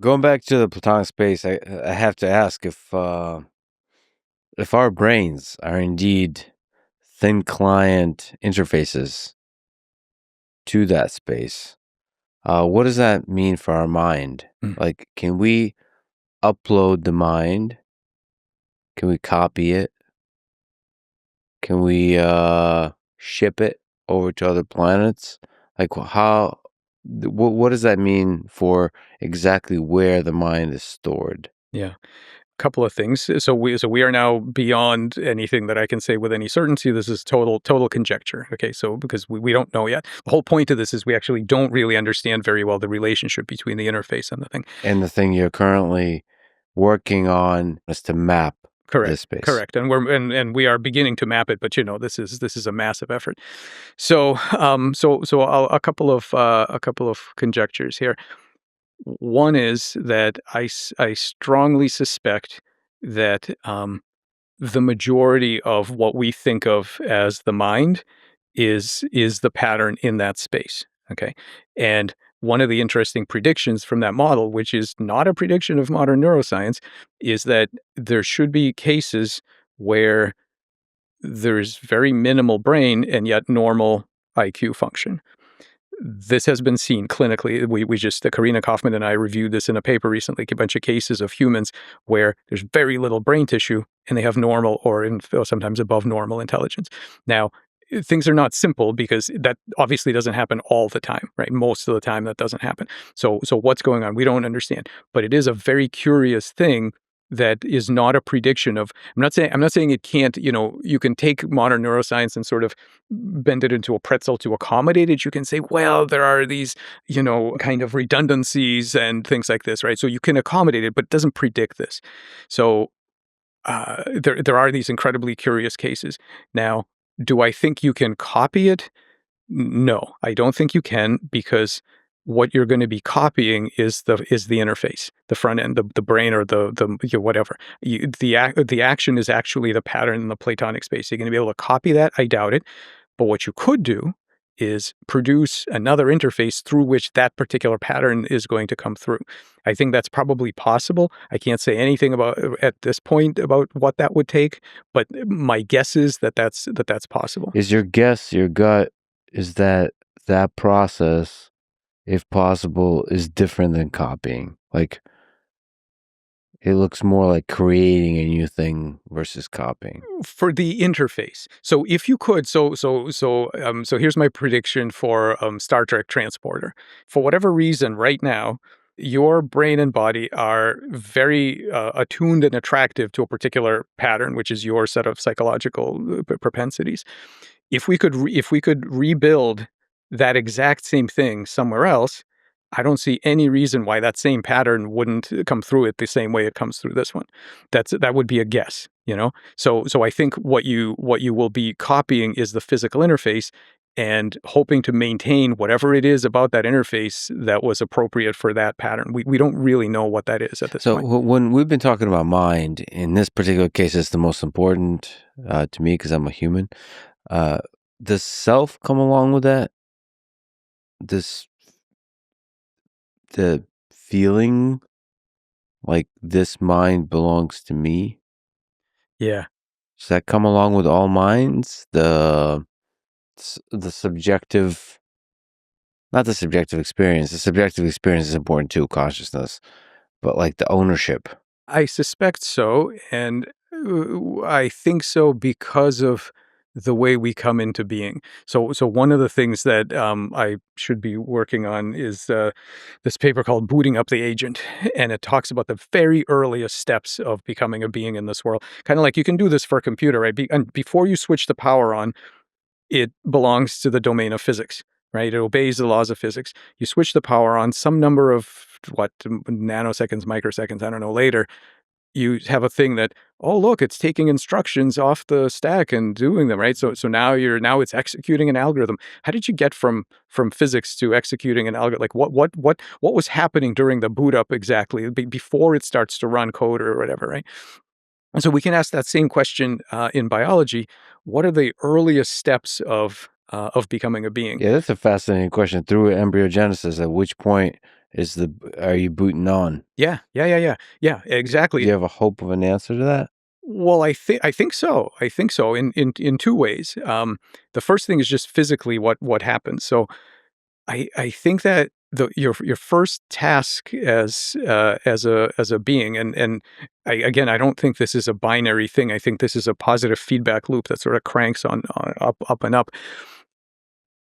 Going back to the platonic space, I have to ask if our brains are indeed thin client interfaces to that space, what does that mean for our mind? Mm. Like, can we upload the mind? Can we copy it? Can we ship it over to other planets? Like, what does that mean for exactly where the mind is stored? Yeah. Couple of things. So we are now beyond anything that I can say with any certainty. This is total conjecture. Okay, so because we don't know yet. The whole point of this is we actually don't really understand very well the relationship between the interface and the thing. And the thing you're currently working on is to map this space. Correct. And we are beginning to map it, but this is a massive effort. So a couple of conjectures here. One is that I strongly suspect that the majority of what we think of as the mind is the pattern in that space. Okay. And one of the interesting predictions from that model, which is not a prediction of modern neuroscience, is that there should be cases where there's very minimal brain and yet normal IQ function. This has been seen clinically. Karina Kaufman and I reviewed this in a paper recently, a bunch of cases of humans where there's very little brain tissue and they have normal or sometimes above normal intelligence. Now, things are not simple because that obviously doesn't happen all the time, right? Most of the time that doesn't happen. So what's going on? We don't understand, but it is a very curious thing that is not a prediction of. I'm not saying it can't, you can take modern neuroscience and sort of bend it into a pretzel to accommodate it. You can say, well, there are these, kind of redundancies and things like this, right? So you can accommodate it, but it doesn't predict this. So there are these incredibly curious cases. Now, do I think you can copy it? No, I don't think you can, because what you're going to be copying is the interface, the front end, the brain, or the whatever. The action is actually the pattern in the Platonic space. You're going to be able to copy that? I doubt it. But what you could do is produce another interface through which that particular pattern is going to come through. I think that's probably possible. I can't say anything about at this point about what that would take, but my guess is that that's possible. Is your guess, your gut, is that process, if possible, is different than copying? Like, it looks more like creating a new thing versus copying. For the interface. So if you could, so here's my prediction for Star Trek Transporter. For whatever reason, right now, your brain and body are very attuned and attractive to a particular pattern, which is your set of psychological propensities. If we could rebuild that exact same thing somewhere else, I don't see any reason why that same pattern wouldn't come through it the same way it comes through this one. That would be a guess, So I think what you will be copying is the physical interface and hoping to maintain whatever it is about that interface that was appropriate for that pattern. We don't really know what that is at this point. So when we've been talking about mind, in this particular case, it's the most important to me because I'm a human. Does self come along with that? The feeling like this mind belongs to me? Yeah. Does that come along with all minds? The subjective, not the subjective experience. The subjective experience is important too, consciousness, but like the ownership. I suspect so, and I think so because of the way we come into being. So one of the things that I should be working on is this paper called "Booting Up the Agent," and it talks about the very earliest steps of becoming a being in this world. Kind of like you can do this for a computer, right? And before you switch the power on, it belongs to the domain of physics, right? It obeys the laws of physics. You switch the power on, some number of nanoseconds, microseconds, I don't know, later, you have a thing that, oh, look, it's taking instructions off the stack and doing them, right? So now it's executing an algorithm. How did you get from physics to executing an algorithm? Like what was happening during the boot up exactly before it starts to run code or whatever, right? And so we can ask that same question in biology. What are the earliest steps of becoming a being? Yeah, that's a fascinating question. Through embryogenesis, at which point Are you booting on? Yeah, Do exactly. you have a hope of an answer to that? Well, I think so. I think so in two ways. The first thing is just physically what happens. So I think that your first task as a being, and I don't think this is a binary thing. I think this is a positive feedback loop that sort of cranks on up and up.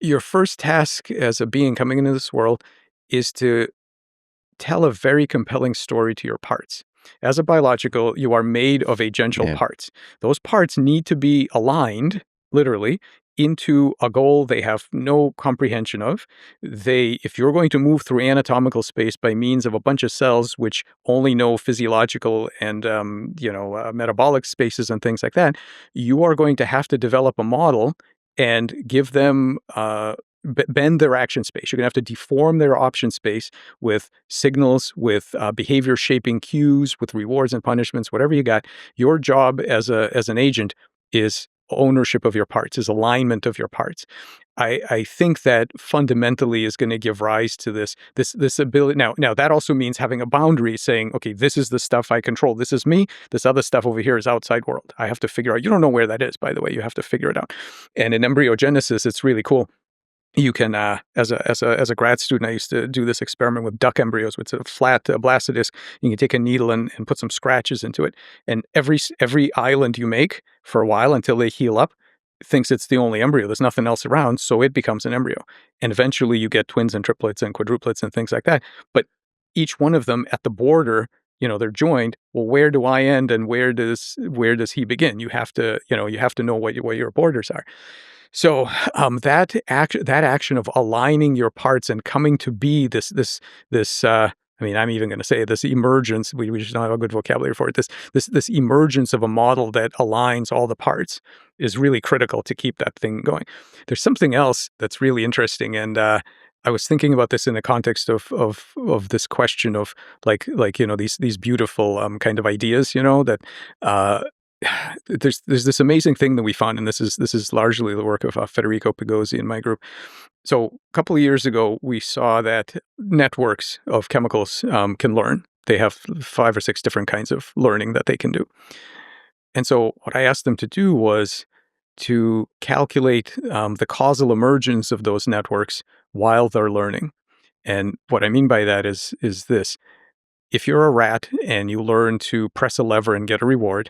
Your first task as a being coming into this world is to tell a very compelling story to your parts. As a biological, you are made of agential Yeah. parts. Those parts need to be aligned, literally, into a goal they have no comprehension of. If you're going to move through anatomical space by means of a bunch of cells which only know physiological and metabolic spaces and things like that, you are going to have to develop a model and give them bend their action space. You're going to have to deform their option space with signals, with behavior shaping cues, with rewards and punishments, whatever you got. Your job as an agent is ownership of your parts, is alignment of your parts. I think that fundamentally is going to give rise to this ability. Now that also means having a boundary, saying, okay, this is the stuff I control. This is me. This other stuff over here is outside world. I have to figure out. You don't know where that is, by the way. You have to figure it out. And in embryogenesis, it's really cool. You can, as a grad student, I used to do this experiment with duck embryos, with a flat blastodisc. You can take a needle and put some scratches into it, and every island you make for a while until they heal up thinks it's the only embryo. There's nothing else around, so it becomes an embryo. And eventually, you get twins and triplets and quadruplets and things like that. But each one of them at the border, they're joined. Well, where do I end and where does he begin? You have to know what your borders are. So that action of aligning your parts and coming to be this I'm even going to say this emergence. We just don't have a good vocabulary for it. This emergence of a model that aligns all the parts is really critical to keep that thing going. There's something else that's really interesting, and I was thinking about this in the context of this question of like these beautiful kind of ideas, that. There's this amazing thing that we found, and this is largely the work of Federico Pigozzi in my group. So a couple of years ago, we saw that networks of chemicals can learn. They have 5 or 6 different kinds of learning that they can do. And so what I asked them to do was to calculate the causal emergence of those networks while they're learning. And what I mean by that is this. If you're a rat and you learn to press a lever and get a reward,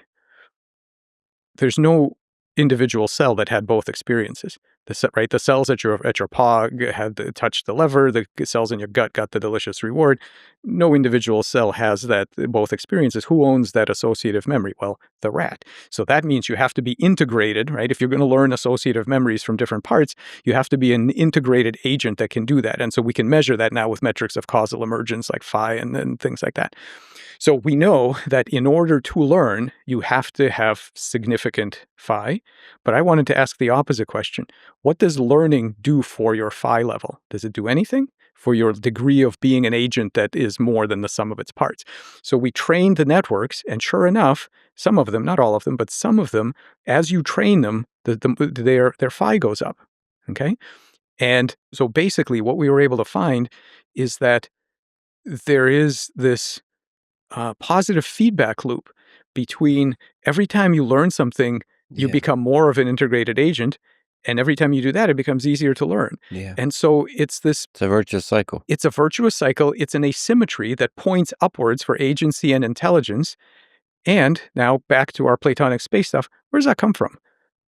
there's no individual cell that had both experiences. The cells at your paw had touched the lever. The cells in your gut got the delicious reward. No individual cell has that both experiences. Who owns that associative memory? Well, the rat. So that means you have to be integrated, right? If you're going to learn associative memories from different parts, you have to be an integrated agent that can do that. And so we can measure that now with metrics of causal emergence like phi and things like that. So we know that in order to learn, you have to have significant phi. But I wanted to ask the opposite question. What does learning do for your phi level? Does it do anything for your degree of being an agent that is more than the sum of its parts? So we trained the networks, and sure enough, some of them, not all of them, but some of them, as you train them, their phi goes up. Okay? And so basically what we were able to find is that there is this positive feedback loop between every time you learn something, you Yeah. become more of an integrated agent. And every time you do that, it becomes easier to learn. Yeah. And so it's a virtuous cycle. It's a virtuous cycle. It's an asymmetry that points upwards for agency and intelligence. And now back to our Platonic space stuff. Where does that come from?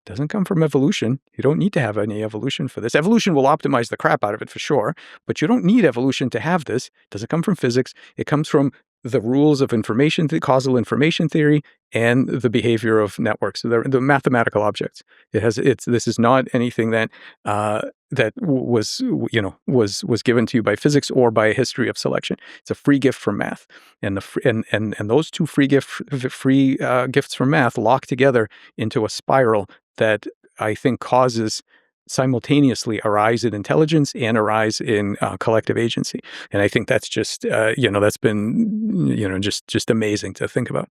Doesn't come from evolution. You don't need to have any evolution for this. Evolution will optimize the crap out of it for sure, but you don't need evolution to have this. It doesn't come from physics. It comes from the rules of information, the causal information theory, and the behavior of networks, the mathematical objects. This is not anything that was given to you by physics or by a history of selection. It's a free gift from math, and those two free gifts from math lock together into a spiral that I think causes simultaneously a rise in intelligence and a rise in collective agency. And I think that's just, that's been, just amazing to think about.